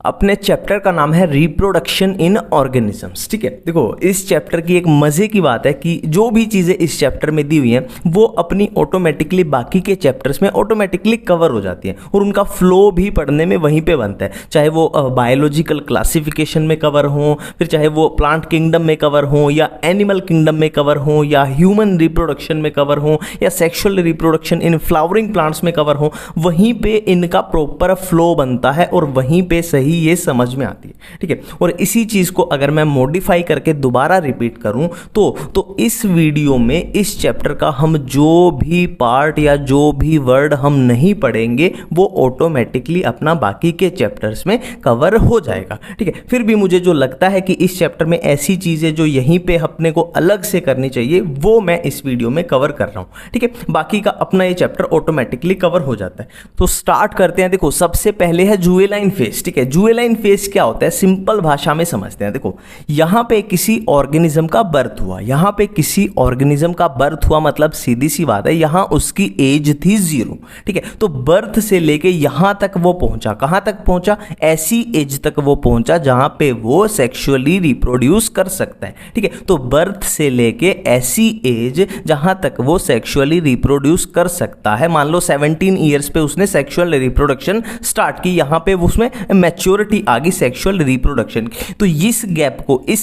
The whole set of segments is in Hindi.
अपने चैप्टर का नाम है रिप्रोडक्शन इन ऑर्गेनिजम्स। ठीक है, देखो इस चैप्टर की एक मज़े की बात है कि जो भी चीज़ें इस चैप्टर में दी हुई हैं वो अपनी ऑटोमेटिकली बाकी के चैप्टर्स में ऑटोमेटिकली कवर हो जाती हैं और उनका फ्लो भी पढ़ने में वहीं पे बनता है, चाहे वो बायोलॉजिकल क्लासिफिकेशन में कवर हों, फिर चाहे वो प्लांट किंगडम में कवर हों या एनिमल किंगडम में कवर हों या ह्यूमन रिप्रोडक्शन में कवर हों या sexual reproduction in flowering plants में कवर हों, वहीं पे इनका प्रॉपर फ्लो बनता है और वहीं पे सही ये समझ में आती है। ठीक है, और इसी चीज़ को अगर मैं मॉडिफाई करके दोबारा रिपीट करूं तो इस वीडियो में इस चैप्टर का हम जो भी पार्ट या जो भी वर्ड हम नहीं पढ़ेंगे वो ऑटोमेटिकली अपना बाकी के चैप्टर्स में कवर हो जाएगा। ठीक है, फिर भी मुझे जो लगता है कि इस चैप्टर में ऐसी चीज़ें जो यहीं पे अपने को अलग से करनी चाहिए वो मैं इस वीडियो में कवर कर रहा हूं। ठीक है, बाकी का अपना ये चैप्टर ऑटोमेटिकली कवर हो जाता है। तो स्टार्ट करते हैं। देखो सबसे पहले है जुवेनाइल फेज। ठीक है, जुवेनाइल फेज क्या होता है सिंपल भाषा में समझते हैं। देखो यहां पे किसी ऑर्गेनिज्म का बर्थ हुआ, यहां पे किसी ऑर्गेनिज्म का बर्थ हुआ मतलब सीधी सी बात है यहां उसकी एज थी 0। ठीक है, तो बर्थ से लेके यहां तक वो पहुंचा, कहां तक पहुंचा, ऐसी एज तक वो पहुंचा जहां पे वो सेक्सुअली रिप्रोड्यूस कर सकता है। ठीक है, तो बर्थ से लेके ऐसी एज जहां तक वो सेक्सुअली रिप्रोड्यूस कर सकता है, मान लो 17 ईयर्स पे उसने सेक्सुअल रिप्रोडक्शन स्टार्ट की, यहां पे उसमें मैच्योरिटी आ गई सेक्सुअल रिप्रोडक्शन की, तो इस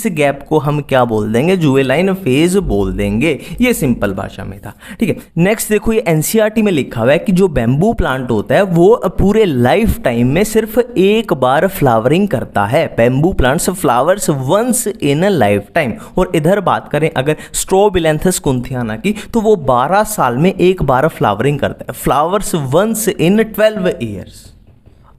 गैप को हम क्या बोल देंगे, जुवेनाइल फेज बोल देंगे। ये सिंपल भाषा में था। ठीक है, नेक्स्ट देखो ये एनसीईआरटी में लिखा हुआ है कि जो बैम्बू प्लांट होता है वो पूरे लाइफ टाइम में सिर्फ एक बार फ्लावरिंग करता है। Bamboo plants flowers once in life time. और इधर बात करें अगर स्ट्रोबिलैंथस कुंथियाना की तो वो 12 साल में एक बार फ्लावरिंग करता है, फ्लावर्स वंस इन 12 ईयर्स।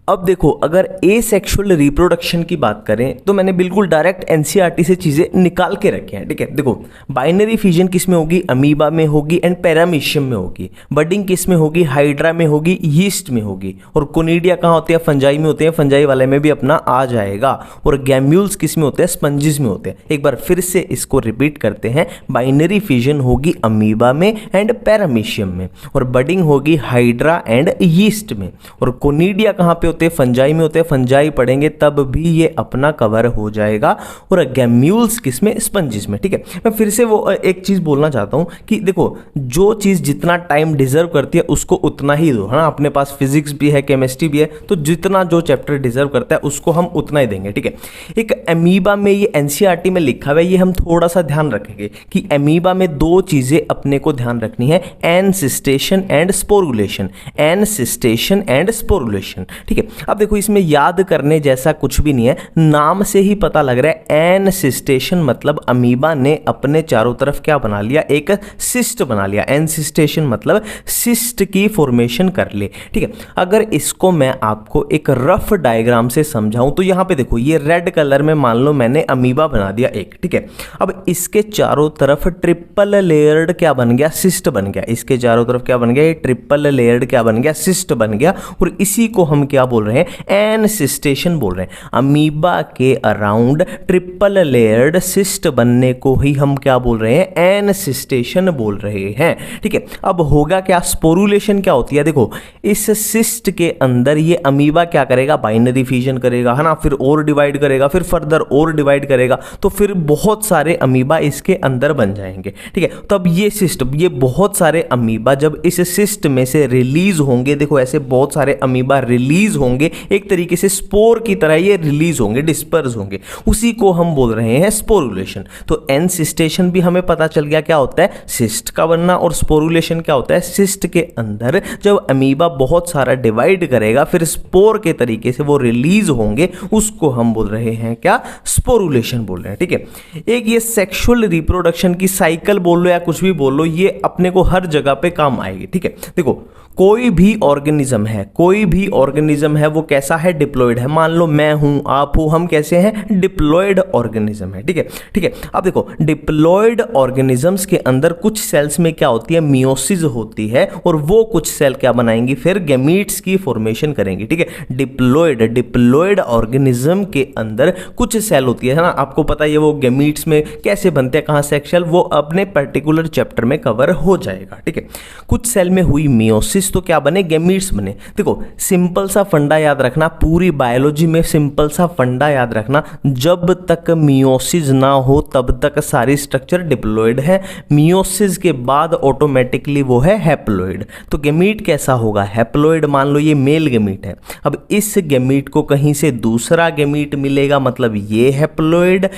अब देखो अगर एसेक्सुअल रिप्रोडक्शन की बात करें तो मैंने बिल्कुल डायरेक्ट एनसीईआरटी से चीज़ें निकाल के रखी हैं। ठीक है, देखो बाइनरी फिजन किस में होगी, अमीबा में होगी एंड पैरामीशियम में होगी। बडिंग किस में होगी, हाइड्रा में होगी, यीस्ट में होगी। और कोनिडिया कहाँ होते हैं, फंजाई में होते हैं, फंजाई वाले में भी अपना आ जाएगा। और गैम्यूल्स किस में होते हैं, स्पंजिस में होते हैं। एक बार फिर से इसको रिपीट करते हैं, बाइनरी फिजन होगी अमीबा में एंड पैरामीशियम में, और बडिंग होगी हाइड्रा एंड यीस्ट में। और कोनिडिया कहाँ पे फंजाई में होते हैं, फंजाई पढ़ेंगे तब भी ये अपना कवर हो जाएगा। और गैम्यूल्स किसमें, स्पंजिस में। ठीक है, मैं फिर से वो एक चीज बोलना चाहता हूं कि देखो जो चीज जितना टाइम डिजर्व करती है उसको उतना ही दो, है ना। अपने पास फिजिक्स भी है, केमिस्ट्री भी है, तो जितना जो चैप्टर डिजर्व करता है उसको हम उतना ही देंगे। ठीक है, एक अमीबा में ये एनसीईआरटी में लिखा हुआ है, ये हम थोड़ा सा ध्यान रखेंगे कि अमीबा में दो चीजें अपने को ध्यान रखनी है, encystation and sporulation. Encystation and sporulation. ठीक है, अब देखो इसमें याद करने जैसा कुछ भी नहीं है, नाम से ही पता लग रहा है एनसिस्टेशन मतलब अमीबा ने अपने चारों तरफ क्या बना लिया, एक सिस्ट बना लिया। एनसिस्टेशन मतलब सिस्ट की फॉर्मेशन कर ले। ठीक है, अगर इसको मैं आपको एक रफ डायग्राम से समझाऊं तो यहां पे देखो ये रेड कलर में मान लो मैंने अमीबा बना दिया एक। ठीक है, अब इसके चारों तरफ ट्रिपल लेयर्ड क्या बन गया, सिस्ट बन गया। इसके चारों तरफ क्या बन गया, ये ट्रिपल लेयर्ड क्या बन गया, सिस्ट बन गया। और इसी को हम क्या बोल रहे हैं, एनसिस्टेशन बोल रहे हैं। अमीबा के अराउंड ट्रिपल लेयर्ड सिस्ट बनने को ही हम क्या बोल रहे हैं, एनसिस्टेशन बोल रहे हैं। ठीक है, अब होगा क्या, स्पोरुलेशन क्या होती है। देखो इस सिस्ट के अंदर ये अमीबा क्या करेगा, बाइनरी फिजन करेगा, है ना, फिर और डिवाइड करेगा, फिर फर्दर और डिवाइड करेगा, तो फिर बहुत सारे अमीबा इसके अंदर बन जाएंगे। ठीक है, तब ये सिस्ट, ये बहुत सारे अमीबा जब इस सिस्ट में से रिलीज होंगे, देखो ऐसे बहुत सारे अमीबा रिलीज होंगे, एक तरीके से स्पोर की तरह ये रिलीज होंगे, डिस्पर्स होंगे, उसी को हम बोल रहे हैं स्पोरुलेशन। तो एनसिस्टेशन भी हमें पता चल गया क्या होता है, सिस्ट का बनना, और स्पोरुलेशन क्या होता है, सिस्ट के अंदर जब अमीबा बहुत सारा डिवाइड करेगा फिर स्पोर के तरीके से वो रिलीज होंगे, उसको हम बोल रहे हैं क्या, स्पोरुलेशन बोल रहे हैं। ठीक है, एक ये सेक्सुअल रिप्रोडक्शन की साइकिल बोल लो या कुछ भी बोल लो, ये अपने को हर जगह पे काम आएगी। ठीक है, देखो कोई भी ऑर्गेनिज्म है वो कैसा है, डिप्लॉयड है। मान लो मैं हूं, आप हो, हम कैसे हैं, डिप्लॉयड ऑर्गेनिज्म है। ठीक है, ठीक है, अब देखो डिप्लॉयड ऑर्गेनिजम्स के अंदर कुछ सेल्स में क्या होती है, मियोसिस होती है, और वो कुछ सेल क्या बनाएंगी, फिर गैमीट्स की फॉर्मेशन करेंगी। ठीक है, डिप्लॉयड ऑर्गेनिज्म के अंदर कुछ सेल होती है ना, आपको पता है वो गैमीट्स में कैसे बनते हैं, कहां से एक्सेल, वो अपने पर्टिकुलर चैप्टर में कवर हो जाएगा। ठीक है, कुछ सेल में हुई मियोसिस मियोसिस तो क्या बने, गैमीट्स बने। देखो सिंपल सा फंडा याद रखना, पूरी बायोलॉजी में सिंपल सा फंडा याद रखना, जब तक मियोसिस ना हो तब तक सारी स्ट्रक्चर डिप्लॉयड है, मियोसिस के बाद ऑटोमेटिकली वो है हैप्लॉयड। तो गैमीट कैसा होगा, हैप्लॉयड। मान लो ये मेल गैमीट है, अब इस गैमीट को कहीं से दूसरा गैमीट मिलेगा, मतलब ये हैप्लॉयड,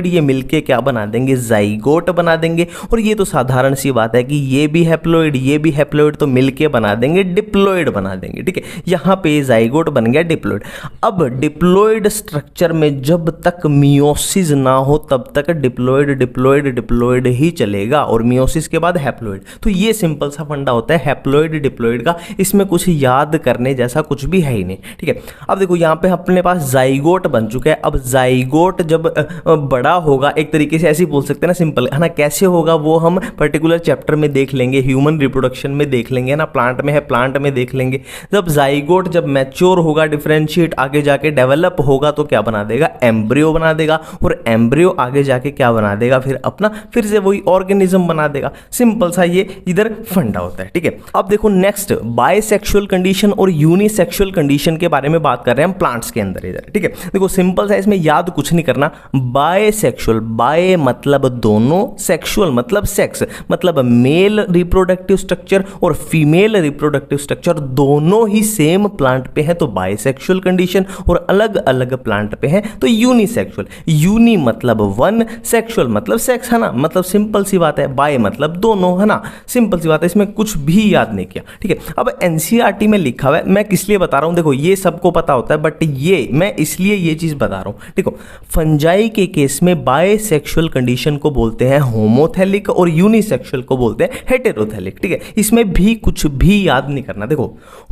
ये मिलके क्या बना देंगे, जाइगोट बना देंगे। और ये तो साधारण सी बात है कि ये भी हैप्लॉयड तो मिलके बना देंगे डिप्लॉयड बना देंगे, ठीक है। यहाँ पे जाइगोट बन गया डिप्लॉयड। अब डिप्लॉयड स्ट्रक्चर में जब तक मियोसिस ना हो तब तक डिप्लॉयड ही चलेगा, और मियोसिस के बाद हैप्लॉयड। तो ये सिंपल सा फंडा होता है हैप्लॉयड डिप्लॉयड का, इसमें कुछ याद करने जैसा कुछ भी है ही नहीं, ठीक है। अब देखो यहाँ पे अपने पास जाइगोट बन चुका है। अब जाइगोट जब बड़ा होगा, एक तरीके से ऐसे ही बोल सकते हैं ना, सिंपल है ना, कैसे होगा वो हम पर्टिकुलर चैप्टर में देख लेंगे, ह्यूमन रिप्रोडक्शन में देख लेंगे ना, प्लांट में है प्लांट में देख लेंगे। जब जाइगोट जब मैच्योर होगा, डिफरेंशिएट आगे जाके डेवलप होगा तो क्या बना देगा, एम्ब्रियो बना देगा, और एम्ब्रियो आगे जाके क्या बना देगा, फिर से वही ऑर्गेनिज्म बना देगा। सिंपल सा ये इधर फंडा होता है, ठीक है। अब देखो नेक्स्ट बायसेक्सुअल कंडीशन और यूनिसेक्सुअल कंडीशन के बारे में बात कर रहे हैं हम प्लांट्स के अंदर इधर, ठीक है। देखो सिंपल सा इसमें याद कुछ नहीं करना, बायसेक्सुअल, बाय मतलब दोनों, सेक्सुअल मतलब सेक्स, मतलब मेल रिप्रोडक्टिव स्ट्रक्चर और फीमेल रिप्रोडक्टिव स्ट्रक्चर दोनों ही सेम प्लांट पे है तो बायसेक्सुअल कंडीशन, और अलग अलग प्लांट पे है तो यूनिसेक्सुअल। यूनि मतलब वन, सेक्सुअल मतलब सेक्स, है ना, मतलब सिंपल सी बात है, बाय मतलब दोनों, है ना, सिंपल सी बात है, इसमें कुछ भी याद नहीं किया, ठीक है। अब एनसीईआरटी में लिखा हुआ है, मैं किस लिए बता रहा हूं, देखो ये सबको पता होता है बट ये मैं इसलिए ये चीज बता रहा हूं। देखो फंजाई के केस में बायसेक्सुअल कंडीशन को बोलते हैं होमोथैलिक और यूनिसेक्सुअल को बोलते हैं हेटेरोथैलिक, ठीक है। इसमें भी कुछ भी याद नहीं करना। देखो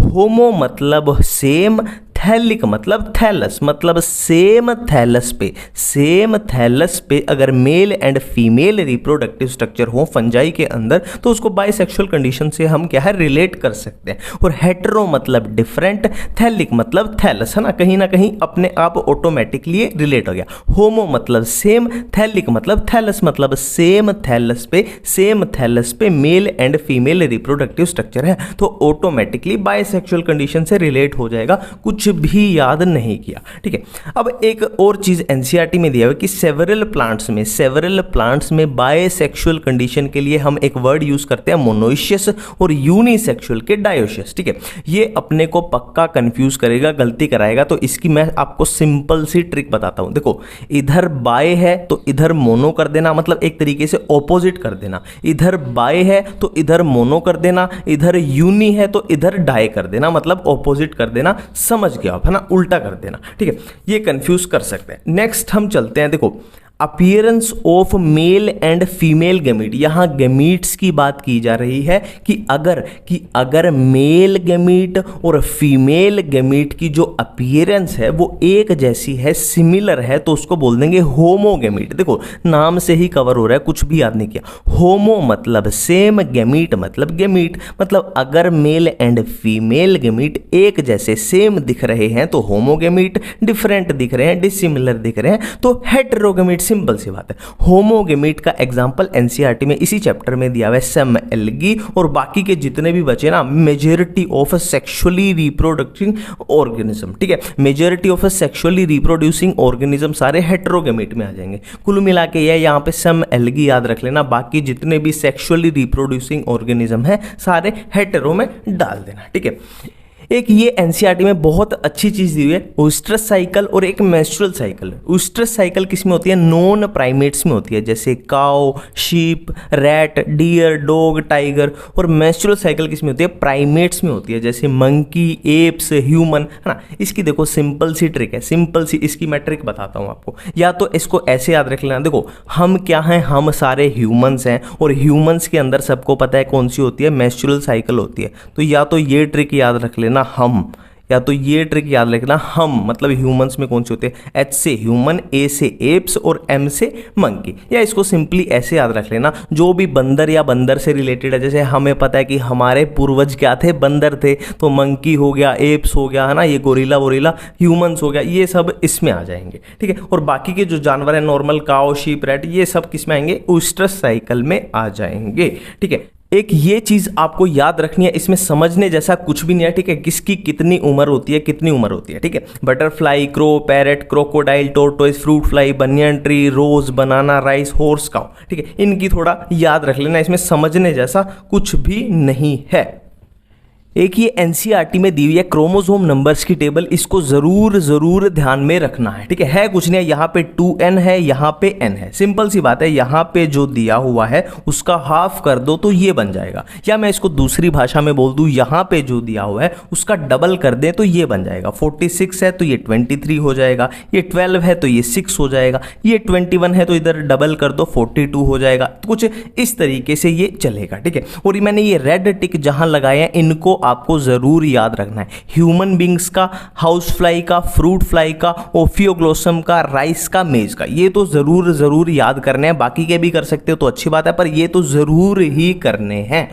होमो मतलब सेम, थैलिक मतलब थैलस, मतलब सेम थैलस पे अगर male and female reproductive structure हो फंजाई के अंदर तो उसको बायसेक्सुअल कंडीशन से हम क्या है रिलेट कर सकते हैं। और हेटेरो मतलब डिफरेंट, थैलिक मतलब थैलस, है ना कहीं अपने आप ऑटोमेटिकली रिलेट हो गया। होमो मतलब सेम, थैलिक मतलब थैलस, मतलब सेम थैलस पे male and female reproductive structure है तो ऑटोमेटिकली बायसेक्सुअल कंडीशन से रिलेट हो जाएगा, कुछ भी याद नहीं किया, ठीक है। अब एक और चीज एनसीईआरटी में दिया हुआ है कि सेवरल प्लांट्स में बायसेक्सुअल कंडीशन के लिए हम एक वर्ड यूज करते हैं मोनोइशियस, और यूनिसेक्सुअल के डायोशियस, ठीक है। ये अपने को पक्का कंफ्यूज करेगा, गलती कराएगा, तो इसकी मैं आपको सिंपल सी ट्रिक बताता हूं। देखो इधर बाय है तो इधर मोनो कर देना, मतलब एक तरीके से ऑपोजिट कर देना। इधर बाय है तो इधर मोनो कर देना, इधर यूनी है तो इधर डाई कर देना, मतलब ऑपोजिट कर देना, समझ गया आप, है ना, उल्टा कर देना, ठीक है। ये कंफ्यूज कर सकते हैं। नेक्स्ट हम चलते हैं, देखो appearance of male and female gamete. यहां गैमीट्स की बात की जा रही है कि अगर मेल गैमीट और फीमेल गैमीट की जो अपीयरेंस है वो एक जैसी है, सिमिलर है, तो उसको बोल देंगे होमोगैमीट। देखो नाम से ही कवर हो रहा है, कुछ भी याद नहीं किया। होमो मतलब सेम, गैमीट मतलब गैमीट, मतलब अगर मेल एंड फीमेल गैमीट एक जैसे सेम दिख रहे हैं तो होमोगैमीट, डिफरेंट दिख रहे हैं, डिसिमिलर दिख रहे हैं तो हेटेरोगैमीट। सिंपल सी बात है। होमोगैमीट का एग्जांपल एनसीईआरटी में इसी चैप्टर में दिया हुआ है, सम एल्गी, और बाकी के जितने भी बचे ना, मेजॉरिटी ऑफ सेक्सुअली रिप्रोडक्टिंग ऑर्गेनिज्म, ठीक है, majority of sexually reproducing organism सारे हेटेरोगैमीट में आ जाएंगे। कुल मिला के ये यहाँ पे सम एल्गी याद रख लेना, बाकी जितने भी सेक्सुअली रिप्रोड्यूसिंग ऑर्गेनिज्म है सारे हेटेरो में डाल देना, ठीक है। एक ये एनसीईआरटी में बहुत अच्छी चीज दी हुई है, ओस्ट्रस साइकिल और एक मेंस्ट्रुअल साइकिल। ओस्ट्रस साइकिल किस में होती है, नॉन प्राइमेट्स में होती है, जैसे cow, sheep, rat, deer, dog, tiger. और मेंस्ट्रुअल साइकिल किस में होती है, प्राइमेट्स में होती है, जैसे मंकी, एप्स, ह्यूमन, है ना। इसकी देखो सिंपल सी ट्रिक है, सिंपल सी इसकी मैं ट्रिक बताता हूँ आपको, या तो इसको ऐसे याद रख लेना। देखो हम क्या हैं, हम सारे ह्यूमंस हैं, और ह्यूमंस के अंदर सबको पता है कौन सी होती है, मेंस्ट्रुअल साइकिल होती है। तो या तो ये ट्रिक याद रख लेना हम, या तो ये ट्रिक याद रखना हम, मतलब ह्यूमंस में कौन से होते हैं, एच से ह्यूमन, ए से एप्स और एम से मंकी। या इसको सिंपली ऐसे याद रख लेना, जो भी बंदर या बंदर से रिलेटेड है, जैसे हमें पता है कि हमारे पूर्वज क्या थे, बंदर थे, तो मंकी हो गया, एप्स हो गया, है ना, ये गोरिल्ला वोरिल्ला, ह्यूमंस हो गया, ये सब इसमें आ जाएंगे, ठीक है। और बाकी के जो जानवर है नॉर्मल काउ, शीप, रैट, ये सब किस में आएंगे, ओस्ट्रस साइकिल में आ जाएंगे, ठीक है। एक ये चीज़ आपको याद रखनी है, इसमें समझने जैसा कुछ भी नहीं है, ठीक है। किसकी कितनी उम्र होती है, कितनी उम्र होती है, ठीक है। Butterfly, crow, parrot, crocodile, tortoise, fruit fly, banyan tree, rose, banana, rice, horse cow, ठीक है। इनकी थोड़ा याद रख लेना, इसमें समझने जैसा कुछ भी नहीं है। एक ये एनसीईआरटी में दी हुई है क्रोमोसोम नंबर्स की टेबल, इसको जरूर ध्यान में रखना है, ठीक है कुछ नहीं है। यहाँ पे 2n है, यहाँ पे n है, सिंपल सी बात है। यहाँ पे जो दिया हुआ है उसका हाफ कर दो तो ये बन जाएगा, या मैं इसको दूसरी भाषा में बोल दूँ, यहाँ पे जो दिया हुआ है उसका डबल कर दें तो ये बन जाएगा। 46 है तो ये 23 हो जाएगा, ये 12 है तो ये 6 हो जाएगा, ये 21 है तो इधर डबल कर दो 42 हो जाएगा। तो कुछ इस तरीके से ये चलेगा, ठीक है। और मैंने ये रेड टिक जहाँ लगाए हैं इनको आपको जरूर याद रखना है। ह्यूमन बींग्स का, हाउस फ्लाई का, फ्रूट फ्लाई का, ओफियोग्लोसम का, राइस का, मेज का, ये तो जरूर याद करने हैं। बाकी के भी कर सकते हो तो अच्छी बात है, पर ये तो जरूर ही करने हैं।